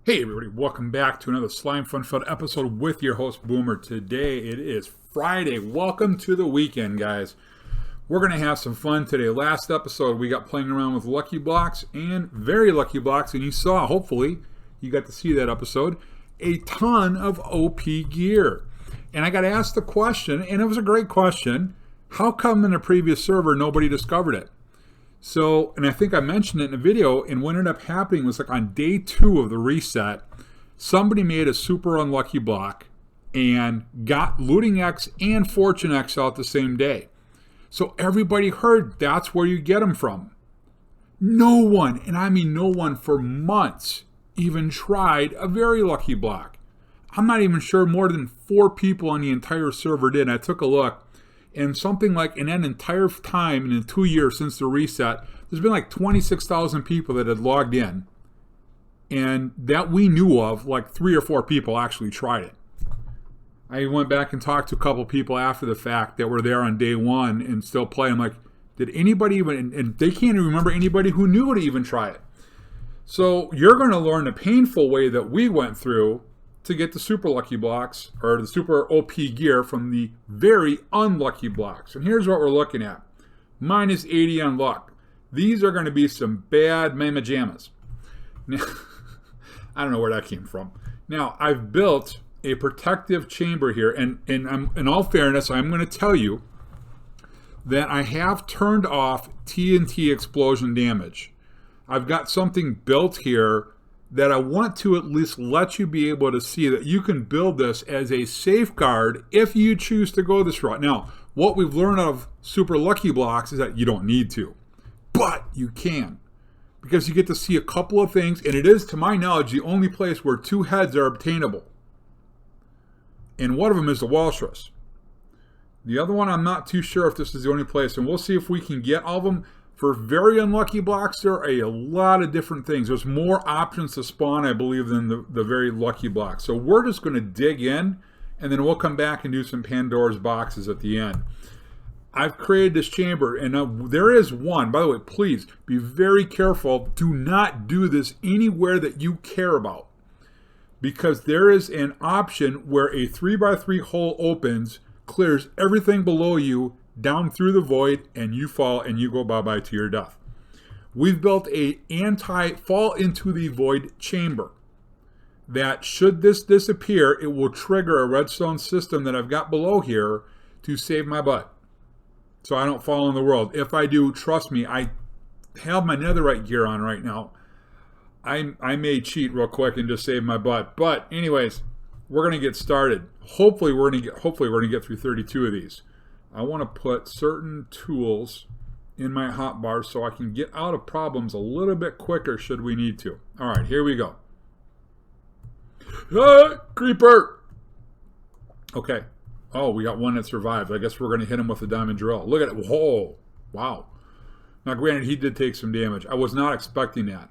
Hey everybody, welcome back to another Slimefun episode with your host Boomer. Today it is Friday. Welcome to the weekend, guys. We're going to have some fun today. Last episode we got playing around with lucky blocks and very lucky blocks, and you saw, hopefully, you got to see that episode, a ton of OP gear. And I got asked the question, and it was a great question, how come in the previous server nobody discovered it? So, and I think I mentioned it in a video, and what ended up happening was like on day 2 of the reset, somebody made a super unlucky block and got Looting X and Fortune X out the same day. So everybody heard that's where you get them from. No one, and I mean no one for months, even tried a very lucky block. I'm not even sure more than 4 people on the entire server did. I took a look. And something like in that entire time, in the 2 years since the reset, there's been like 26,000 people that had logged in. And that we knew of, like 3 or 4 people actually tried it. I went back and talked to a couple people after the fact that were there on day 1 and still play. I'm like, did anybody even, and they can't even remember anybody who knew to even try it. So you're going to learn the painful way that we went through to get the super lucky blocks, or the super OP gear from the very unlucky blocks. And here's what we're looking at. Minus 80 on luck. These are going to be some bad mama jammas. Now, I don't know where that came from. Now, I've built a protective chamber here, and I'm, in all fairness, I'm going to tell you that I have turned off TNT explosion damage. I've got something built here that I want to at least let you be able to see that you can build this as a safeguard if you choose to go this route. Now, what we've learned of super lucky blocks is that you don't need to, but you can, because you get to see a couple of things, and it is, to my knowledge, the only place where 2 heads are obtainable. And one of them is the walrus. The other one, I'm not too sure if this is the only place, and we'll see if we can get all of them. For very unlucky blocks, there are a lot of different things. There's more options to spawn, I believe, than the very lucky blocks. So we're just going to dig in, and then we'll come back and do some Pandora's boxes at the end. I've created this chamber, and there is one. By the way, please be very careful. Do not do this anywhere that you care about, because there is an option where a 3x3 hole opens, clears everything below you, down through the void, and you fall and you go bye-bye to your death. We've built a anti-fall into the void chamber that, should this disappear, it will trigger a redstone system that I've got below here to save my butt, so I don't fall in the world. If I do, trust me, I have my netherite gear on right now. I may cheat real quick and just save my butt. But anyways, we're gonna get started. Hopefully we're gonna get through 32 of these. I want to put certain tools in my hotbar so I can get out of problems a little bit quicker should we need to. All right, here we go. Ah, creeper! Okay. Oh, we got one that survived. I guess we're going to hit him with a diamond drill. Look at it. Whoa. Wow. Now, granted, he did take some damage. I was not expecting that.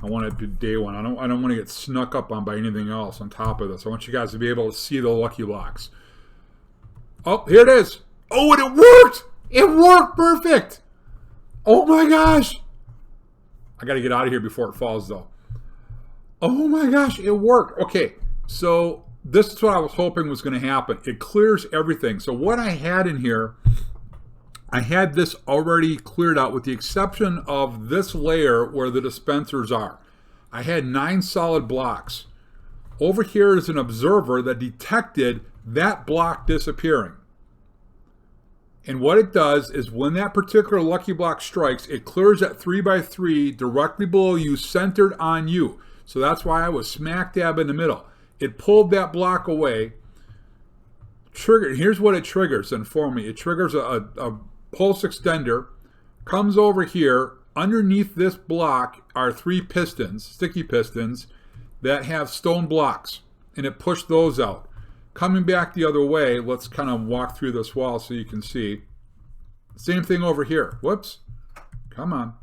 I want it to day 1. I don't want to get snuck up on by anything else on top of this. I want you guys to be able to see the lucky blocks. Oh, here it is. Oh, and it worked! It worked perfect! Oh my gosh! I got to get out of here before it falls, though. Oh my gosh, it worked. Okay, so this is what I was hoping was going to happen. It clears everything. So what I had in here, I had this already cleared out with the exception of this layer where the dispensers are. I had 9 solid blocks. Over here is an observer that detected that block disappearing. And what it does is when that particular lucky block strikes, it clears that 3x3 directly below you, centered on you. So that's why I was smack dab in the middle. It pulled that block away. Triggered. Here's what it triggers, and for me, it triggers a pulse extender, comes over here. Underneath this block are 3 pistons, sticky pistons, that have stone blocks, and it pushed those out. Coming back the other way, let's kind of walk through this wall so you can see. Same thing over here. Whoops. Come on.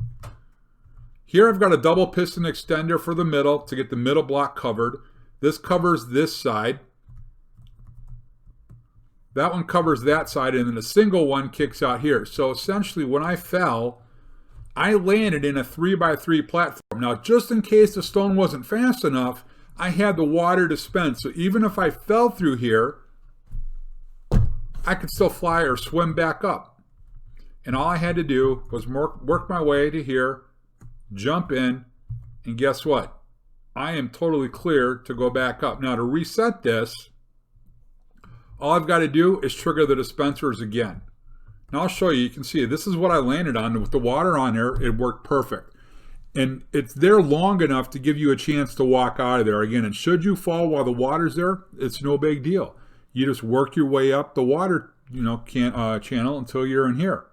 Here I've got a double piston extender for the middle to get the middle block covered. This covers this side. That one covers that side, and then a single one kicks out here. So essentially, when I fell, I landed in a 3x3 platform. Now, just in case the stone wasn't fast enough, I had the water dispense. So even if I fell through here, I could still fly or swim back up. And all I had to do was work my way to here, jump in, and guess what? I am totally clear to go back up. Now, to reset this, all I've got to do is trigger the dispensers again. Now, I'll show you. You can see this is what I landed on. With the water on there, it worked perfect. And it's there long enough to give you a chance to walk out of there again. And should you fall while the water's there, it's no big deal. You just work your way up the water, channel until you're in here.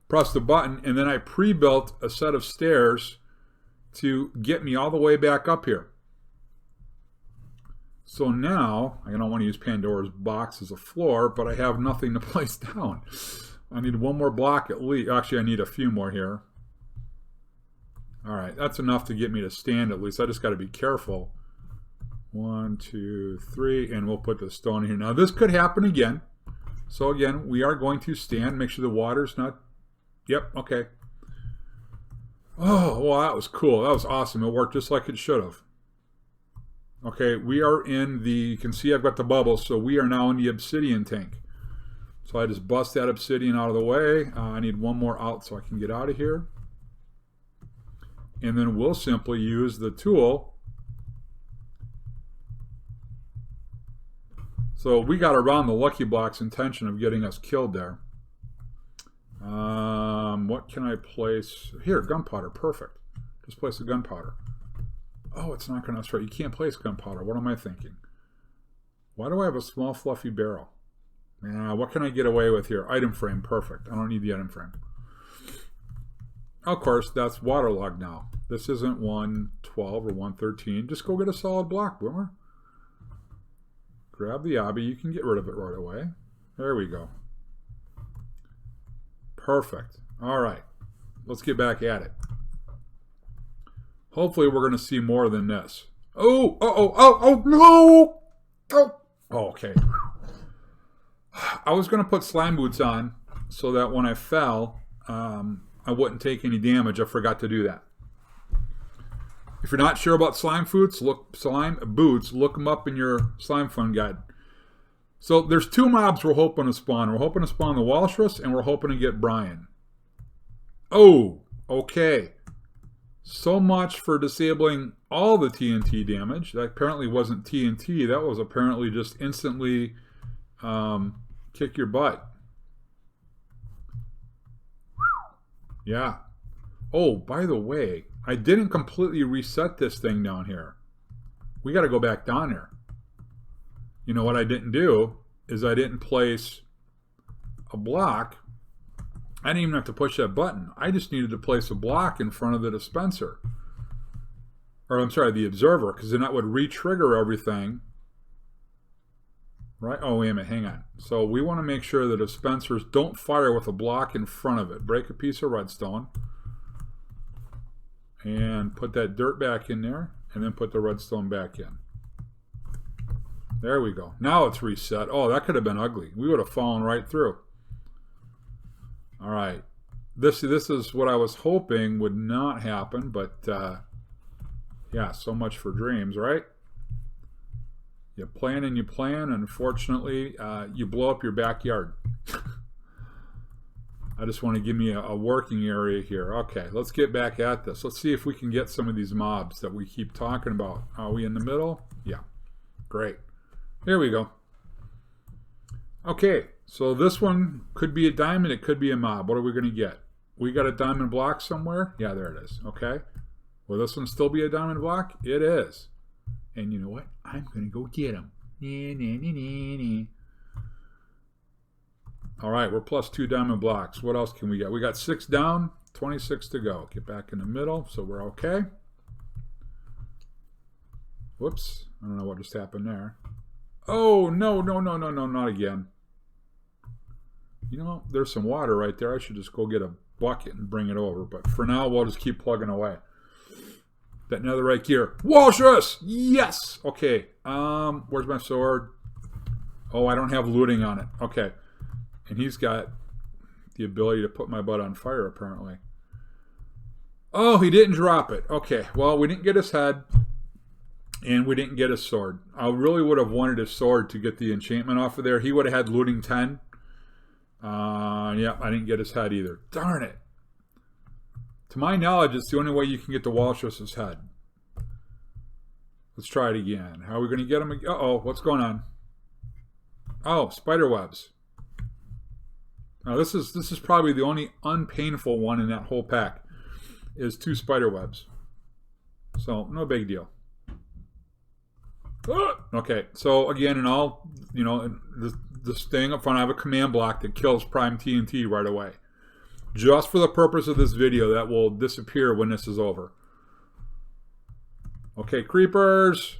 Press the button, and then I pre-built a set of stairs to get me all the way back up here. So now, I don't want to use Pandora's box as a floor, but I have nothing to place down. I need one more block at least. Actually, I need a few more here. All right, that's enough to get me to stand at least. I just got to be careful. 1, 2, 3, and we'll put the stone in here. Now, this could happen again. So again, we are going to stand, make sure the water's not... Yep, okay. Oh, well, that was cool. That was awesome. It worked just like it should have. Okay, we are in the... You can see I've got the bubbles, so we are now in the obsidian tank. So I just bust that obsidian out of the way. I need one more out so I can get out of here. And then we'll simply use the tool. So we got around the lucky block's intention of getting us killed there. What can I place? Here, gunpowder, perfect. Just place the gunpowder. Oh, it's not going to, that's right. You can't place gunpowder. What am I thinking? Why do I have a small fluffy barrel? What can I get away with here? Item frame, perfect. I don't need the item frame. Of course, that's waterlogged now. This isn't 112 or 113. Just go get a solid block, Boomer. Grab the obby. You can get rid of it right away. There we go. Perfect. All right. Let's get back at it. Hopefully we're going to see more than this. Oh, no! Oh, okay. I was going to put slime boots on so that when I fell, I wouldn't take any damage. I forgot to do that. If you're not sure about slime boots, look them up in your Slimefun guide. So there's two mobs we're hoping to spawn. We're hoping to spawn the Walrus, and we're hoping to get Brian. Oh, okay. So much for disabling all the TNT damage. That apparently wasn't TNT. That was apparently just instantly kick your butt. Yeah. Oh, by the way, I didn't completely reset this thing down here. We got to go back down there. You know what I didn't do is I didn't place a block. I didn't even have to push that button. I just needed to place a block in front of the dispenser. Or I'm sorry, the observer, because then that would re-trigger everything. Right? Oh, wait a minute, hang on. So we want to make sure the dispensers don't fire with a block in front of it. Break a piece of redstone. And put that dirt back in there. And then put the redstone back in. There we go. Now it's reset. Oh, that could have been ugly. We would have fallen right through. All right. This is what I was hoping would not happen, but yeah, so much for dreams, right? You plan and you plan, and unfortunately, you blow up your backyard. I just want to give me a working area here. Okay, let's get back at this. Let's see if we can get some of these mobs that we keep talking about. Are we in the middle? Yeah. Great. Here we go. Okay, so this one could be a diamond, it could be a mob. What are we going to get? We got a diamond block somewhere? Yeah, there it is. Okay. Will this one still be a diamond block? It is. And you know what? I'm going to go get him. All right, we're plus 2 diamond blocks. What else can we get? We got 6 down, 26 to go. Get back in the middle, so we're okay. Whoops. I don't know what just happened there. Oh, no, not again. You know, there's some water right there. I should just go get a bucket and bring it over. But for now, we'll just keep plugging away. That netherite gear. Walrus! Yes! Okay. Where's my sword? Oh, I don't have looting on it. Okay. And he's got the ability to put my butt on fire, apparently. Oh, he didn't drop it. Okay, well, we didn't get his head, and we didn't get his sword. I really would have wanted his sword to get the enchantment off of there. He would have had looting 10. Yeah, I didn't get his head either. Darn it. To my knowledge, it's the only way you can get the Walrus's head. Let's try it again. How are we going to get him? Uh-oh, what's going on? Oh, spider webs. Now, this is probably the only unpainful one in that whole pack, is 2 spider webs. So, no big deal. Okay, so again, in all, this thing up front, I have a command block that kills Prime TNT right away. Just for the purpose of this video, that will disappear when this is over. Okay, creepers.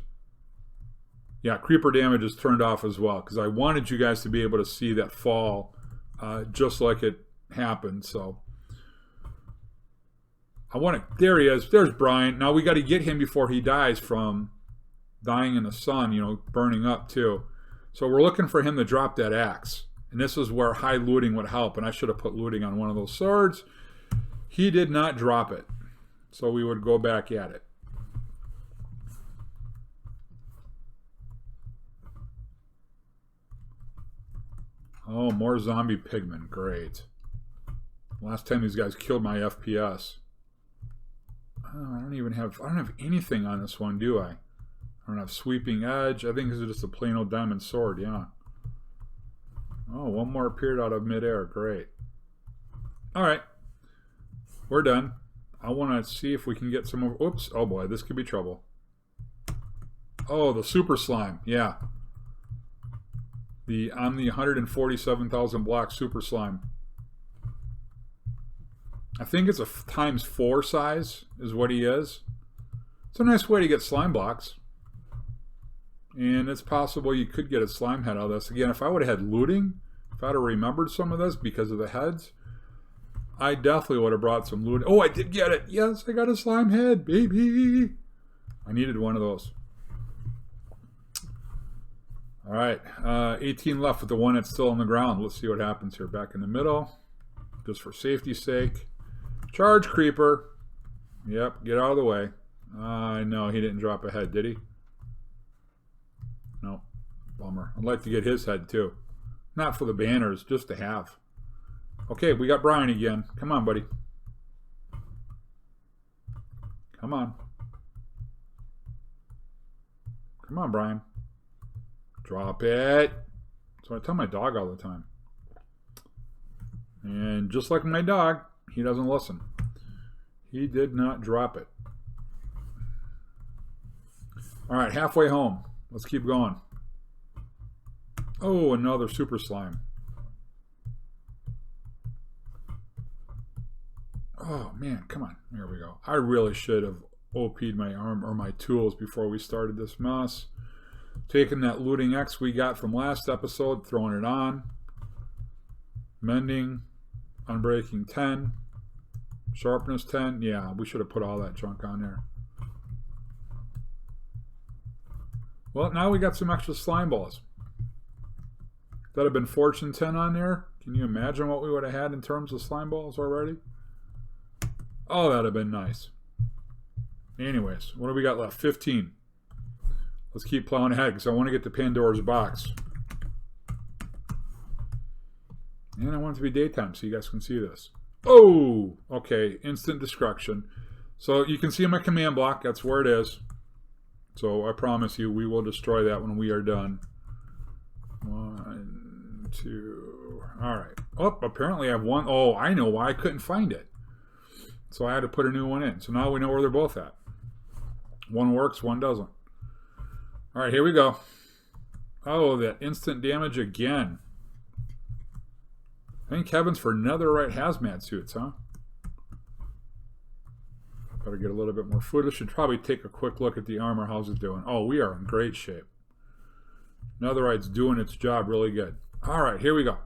Yeah, creeper damage is turned off as well, because I wanted you guys to be able to see that fall just like it happened, so. There he is. There's Brian. Now we got to get him before he dies from dying in the sun, burning up too. So we're looking for him to drop that axe. And this is where high looting would help. And I should have put looting on one of those swords. He did not drop it. So we would go back at it. Oh, more zombie pigmen. Great. Last time these guys killed my FPS. Oh, I don't have anything on this one, do I? I don't have sweeping edge. I think this is just a plain old diamond sword, yeah. Oh, one more appeared out of midair. Great. Alright. We're done. I want to see if we can get some more. Oops. Oh boy, this could be trouble. Oh, the super slime. Yeah. On the 147,000 block super slime. I think it's a ×4 size is what he is. It's a nice way to get slime blocks. And it's possible you could get a slime head out of this. Again, if I would have had looting, if I'd have remembered some of this because of the heads, I definitely would have brought some looting. Oh, I did get it. Yes, I got a slime head, baby. I needed one of those. All right, 18 left with the one that's still on the ground. Let's see what happens here. Back in the middle, just for safety's sake. Charge creeper. Yep, get out of the way. No, he didn't drop a head, did he? No, bummer. I'd like to get his head too. Not for the banners, just to have. Okay, we got Brian again. Come on, buddy. Come on. Come on, Brian. Drop it. So I tell my dog all the time. And just like my dog, he doesn't listen. He did not drop it. All right, halfway home. Let's keep going. Oh, another super slime. Oh, man, come on. There we go. I really should have OP'd my arm or my tools before we started this mess. Taking that looting X we got from last episode, throwing it on. Mending, unbreaking 10. Sharpness 10. Yeah, we should have put all that junk on there. Well, now we got some extra slime balls. That have been Fortune 10 on there. Can you imagine what we would have had in terms of slime balls already? Oh, that'd have been nice. Anyways, what do we got left? 15. Let's keep plowing ahead because I want to get to Pandora's box. And I want it to be daytime so you guys can see this. Oh, okay. Instant destruction. So you can see my command block. That's where it is. So I promise you we will destroy that when we are done. 1, 2. All right. Oh, apparently I have one. Oh, I know why I couldn't find it. So I had to put a new one in. So now we know where they're both at. One works, one doesn't. All right, here we go. Oh, that instant damage again. I think Kevin's for netherite hazmat suits, huh? Better get a little bit more footage. Should probably take a quick look at the armor. How's it doing? Oh, we are in great shape. Netherite's doing its job really good. All right, here we go.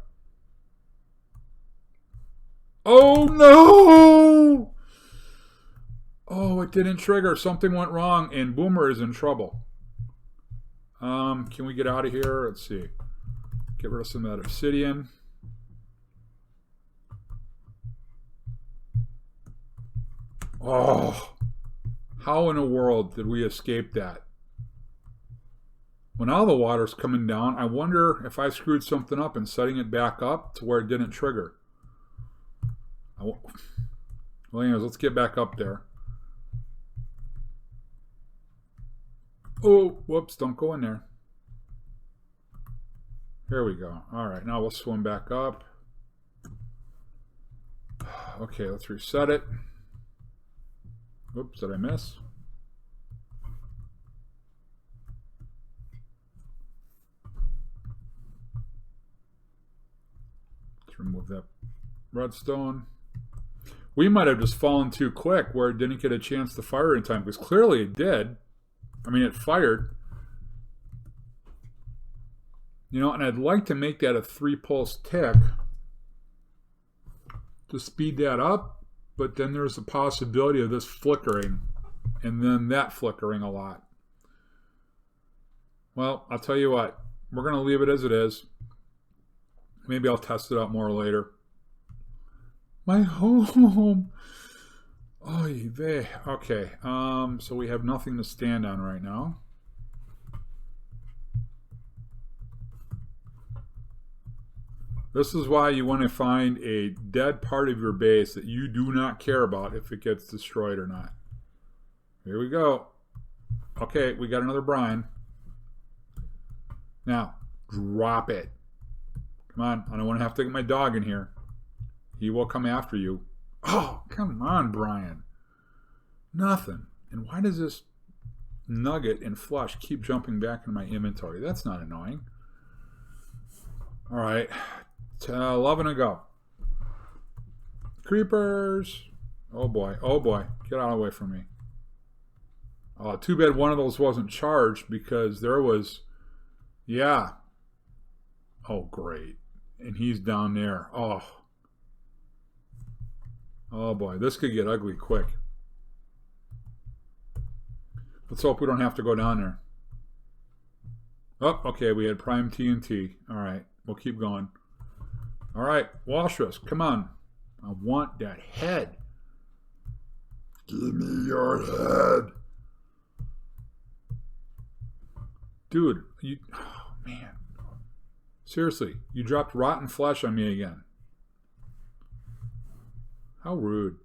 Oh, no! Oh, it didn't trigger. Something went wrong, and Boomer is in trouble. Can we get out of here? Let's see. Get rid of some of that obsidian. Oh, how in the world did we escape that? When all the water's coming down, I wonder if I screwed something up in setting it back up to where it didn't trigger. Well, anyways, let's get back up there. Oh, whoops, don't go in there. Here we go. All right, now we'll swim back up. Okay, let's reset it. Oops, did I miss? Let's remove that redstone. We might have just fallen too quick where it didn't get a chance to fire in time, because clearly it did. I mean, it fired. You know, and I'd like to make that a 3-pulse tick to speed that up, but then there's a possibility of this flickering and then that flickering a lot. Well, I'll tell you what, we're going to leave it as it is. Maybe I'll test it out more later. My home. Oy vey. Okay, so we have nothing to stand on right now. This is why you want to find a dead part of your base that you do not care about if it gets destroyed or not. Here we go. Okay, we got another brine. Now, drop it. Come on, I don't want to have to get my dog in here. He will come after you. Oh, come on, Brian. Nothing. And why does this nugget and flush keep jumping back in my inventory? That's not annoying. All right. 11 to go. Creepers. Oh boy. Oh boy. Get out of the way from me. Too bad one of those wasn't charged because there was... Yeah. Oh, great. And he's down there. Oh. Oh boy. This could get ugly quick. Let's hope we don't have to go down there. Oh, okay. We had prime TNT. All right. We'll keep going. All right, Walrus, come on. I want that head. Give me your head. Dude, you... Oh, man. Seriously, you dropped rotten flesh on me again. How rude.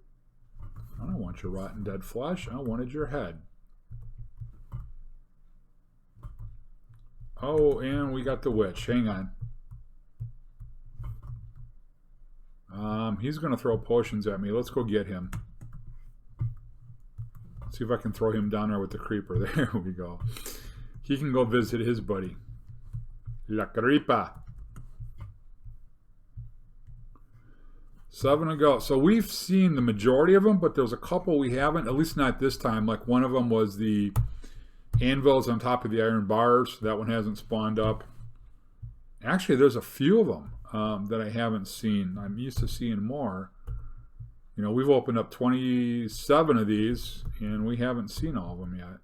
I don't want your rotten dead flesh. I wanted your head. Oh, and we got the witch. Hang on. He's going to throw potions at me. Let's go get him. See if I can throw him down there with the creeper. There we go. He can go visit his buddy. La Creepa. 7 to go. So we've seen the majority of them, but there's a couple we haven't, at least not this time. Like one of them was the anvils on top of the iron bars. That one hasn't spawned up. Actually, there's a few of them that I haven't seen. I'm used to seeing more. You know, we've opened up 27 of these, and we haven't seen all of them yet.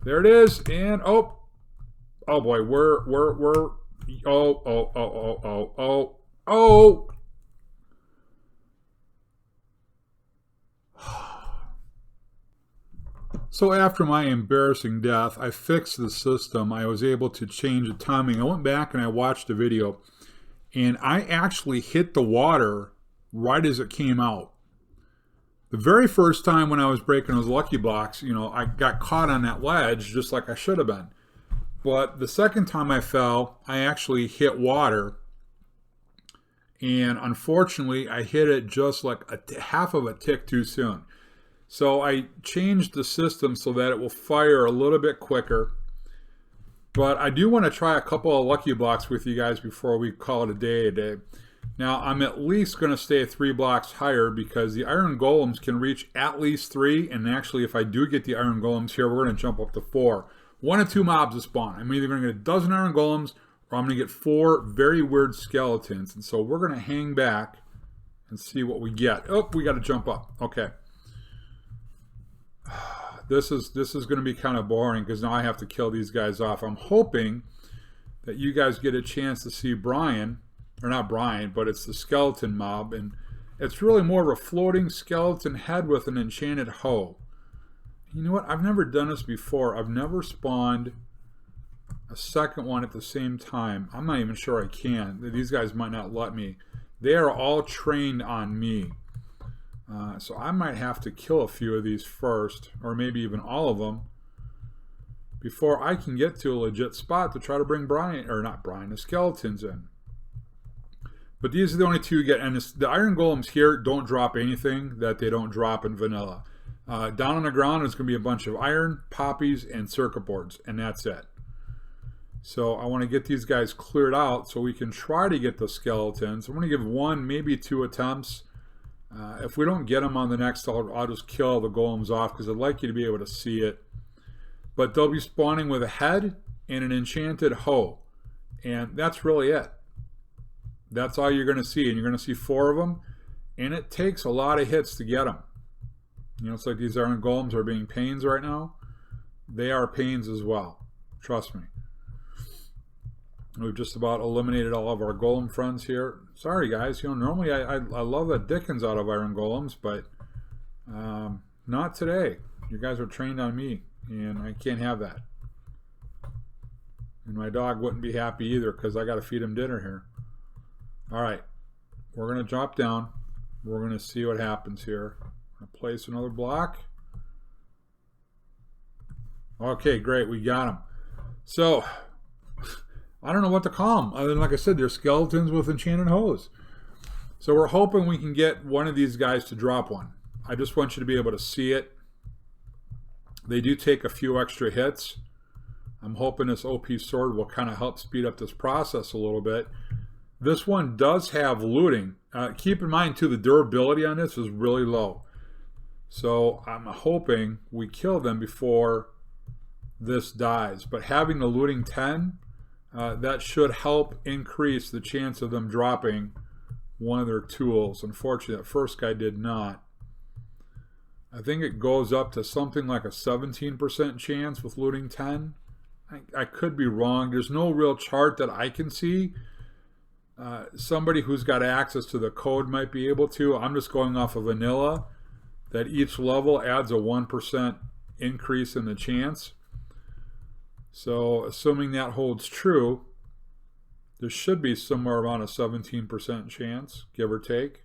There it is, and oh boy, oh. So after my embarrassing death, I fixed the system. I was able to change the timing. I went back and I watched the video, and I actually hit the water right as it came out. The very first time when I was breaking those lucky blocks, you know, I got caught on that ledge just like I should have been. But the second time I fell, I actually hit water, and unfortunately, I hit it just like half of a tick too soon. So I changed the system so that it will fire a little bit quicker. But I do want to try a couple of lucky blocks with you guys before we call it a day today. Now, I'm at least going to stay 3 blocks higher because the iron golems can reach at least 3. And actually, if I do get the iron golems here, we're going to jump up to 4. 1 or 2 mobs will spawn. I'm either going to get a dozen iron golems or I'm going to get 4 very weird skeletons. And so we're going to hang back and see what we get. Oh, we got to jump up. Okay. This is going to be kind of boring because now I have to kill these guys off. I'm hoping that you guys get a chance to see Brian, or not Brian, but it's the skeleton mob, and It's really more of a floating skeleton head with an enchanted hoe. You know what? I've never done this before. I've never spawned a second one at the same time. I'm not even sure I can. These guys might not let me. They are all trained on me. So I might have to kill a few of these first, or maybe even all of them, before I can get to a legit spot to try to bring the skeletons in. But these are the only two you get, and the iron golems here don't drop anything that they don't drop in vanilla. Down on the ground is going to be a bunch of iron, poppies, and circuit boards, and that's it. So I want to get these guys cleared out so we can try to get the skeletons. I'm going to give 1, maybe 2 attempts. If we don't get them on the next, I'll just kill the golems off because I'd like you to be able to see it. But they'll be spawning with a head and an enchanted hoe. And that's really it. That's all you're going to see. And you're going to see 4 of them. And it takes a lot of hits to get them. You know, it's like these iron golems are being pains right now. They are pains as well. Trust me. We've just about eliminated all of our golem friends here. Sorry guys, you know, normally I love the dickens out of iron golems, but not today. You guys are trained on me, and I can't have that. And my dog wouldn't be happy either because I got to feed him dinner here. All right, we're going to drop down. We're going to see what happens here. I'll place another block. Okay, great, we got him. So I don't know what to call them, other than, like I said, they're skeletons with enchanted hoes. So we're hoping we can get one of these guys to drop one. I just want you to be able to see it. They do take a few extra hits. I'm hoping this OP sword will kind of help speed up this process a little bit. This one does have looting. Keep in mind, too, the durability on this is really low. So I'm hoping we kill them before this dies. But having the looting 10... that should help increase the chance of them dropping one of their tools. Unfortunately, that first guy did not. I think it goes up to something like a 17% chance with looting 10. I could be wrong. There's no real chart that I can see. Somebody who's got access to the code might be able to. I'm just going off of vanilla, that each level adds a 1% increase in the chance. So assuming that holds true, there should be somewhere around a 17% chance, give or take.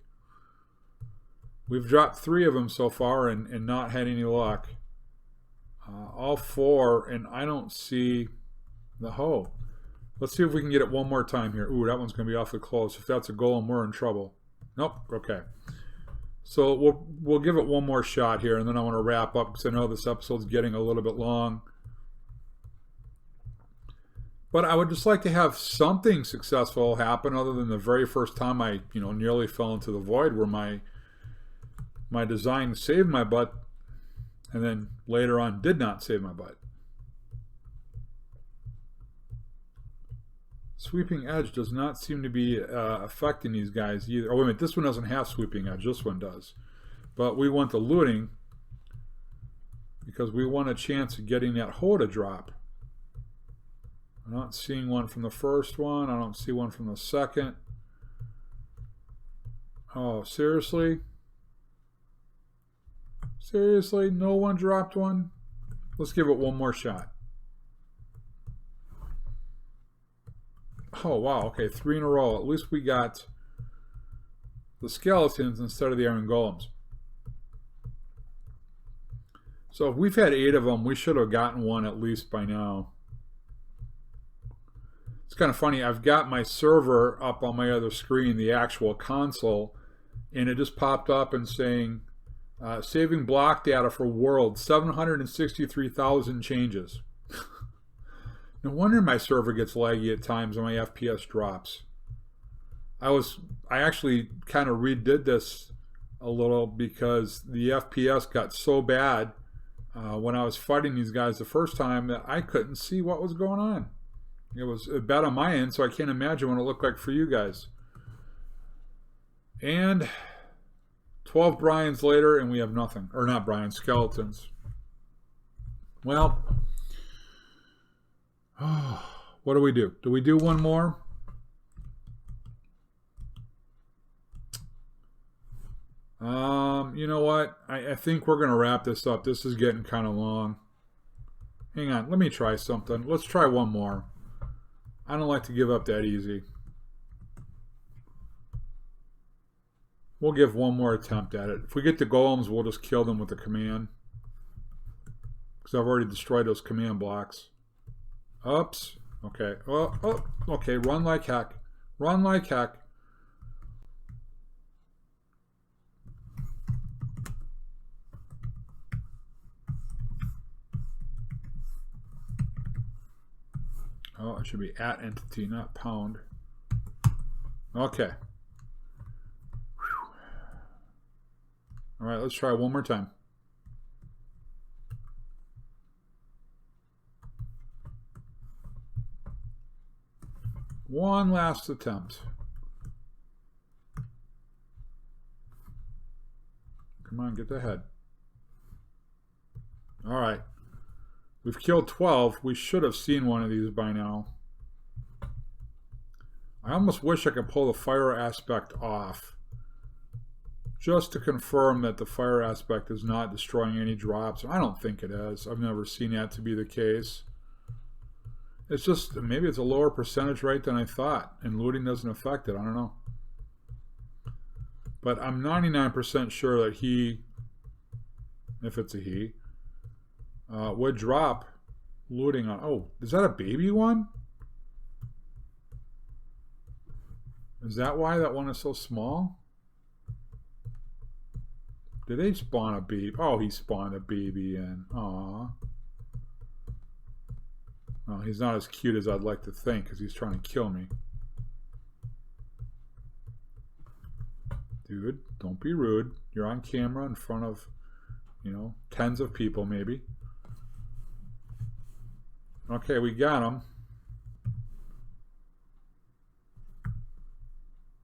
We've dropped 3 of them so far and not had any luck. All 4, and I don't see the hoe. Let's see if we can get it one more time here. Ooh, that one's going to be awfully close. If that's a golem, we're in trouble. Nope, okay. So we'll give it one more shot here, and then I want to wrap up because I know this episode's getting a little bit long. But I would just like to have something successful happen other than the very first time I, nearly fell into the void where my design saved my butt and then later on did not save my butt. Sweeping edge does not seem to be affecting these guys either. Oh, wait a minute, this one doesn't have sweeping edge, this one does. But we want the looting because we want a chance of getting that hoe to drop. I'm not seeing one from the first one. I don't see one from the second. Oh, seriously? Seriously? No one dropped one? Let's give it one more shot. Oh, wow. Okay, 3 in a row. At least we got the skeletons instead of the iron golems. So if we've had 8 of them, we should have gotten one at least by now. It's kind of funny, I've got my server up on my other screen, the actual console, and it just popped up and saying, saving block data for world, 763,000 changes. No wonder my server gets laggy at times and my FPS drops. I actually kind of redid this a little because the FPS got so bad when I was fighting these guys the first time that I couldn't see what was going on. It was bad on my end, so I can't imagine what it looked like for you guys. And 12 Bryans later, and we have nothing. Or not Bryans, skeletons. Well, what do we do? Do we do one more? You know what? I think we're going to wrap this up. This is getting kind of long. Hang on. Let me try something. Let's try one more. I don't like to give up that easy. We'll give one more attempt at it. If we get the golems, we'll just kill them with the command. Because I've already destroyed those command blocks. Oops. Okay. Oh, okay. Run like heck. Run like heck. Oh, it should be at entity, not pound. Okay. Whew. All right, let's try one more time. One last attempt. Come on, get the head. All right. We've killed 12. We should have seen one of these by now. I almost wish I could pull the fire aspect off. Just to confirm that the fire aspect is not destroying any drops. I don't think it is. I've never seen that to be the case. It's just, maybe it's a lower percentage rate than I thought. And looting doesn't affect it. I don't know. But I'm 99% sure that he, if it's a he, would drop looting on. Oh, is that a baby one? Is that why that one is so small? Did they spawn a baby? Oh, he spawned a baby in. Aww. Oh, he's not as cute as I'd like to think because he's trying to kill me. Dude, don't be rude. You're on camera in front of, you know, tens of people maybe. Okay, we got him.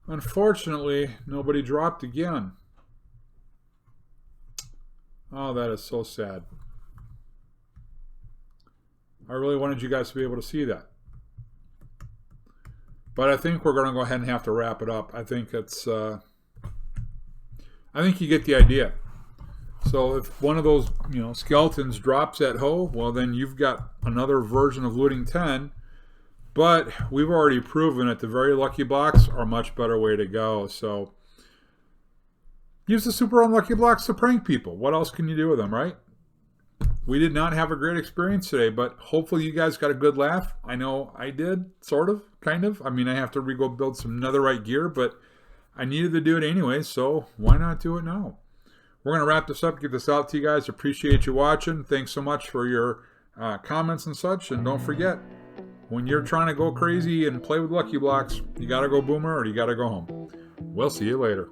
Unfortunately, nobody dropped again. Oh, that is so sad. I really wanted you guys to be able to see that. But I think we're going to go ahead and have to wrap it up. I think it's... I think you get the idea. So if one of those, you know, skeletons drops at Ho, well then you've got another version of looting 10. But we've already proven that the very lucky blocks are a much better way to go. So use the super unlucky blocks to prank people. What else can you do with them, right? We did not have a great experience today, but hopefully you guys got a good laugh. I know I did, sort of, kind of. I mean, I have to go build some netherite gear, but I needed to do it anyway, so why not do it now? We're going to wrap this up, get this out to you guys. Appreciate you watching. Thanks so much for your comments and such. And don't forget, when you're trying to go crazy and play with lucky blocks, you got to go boomer or you got to go home. We'll see you later.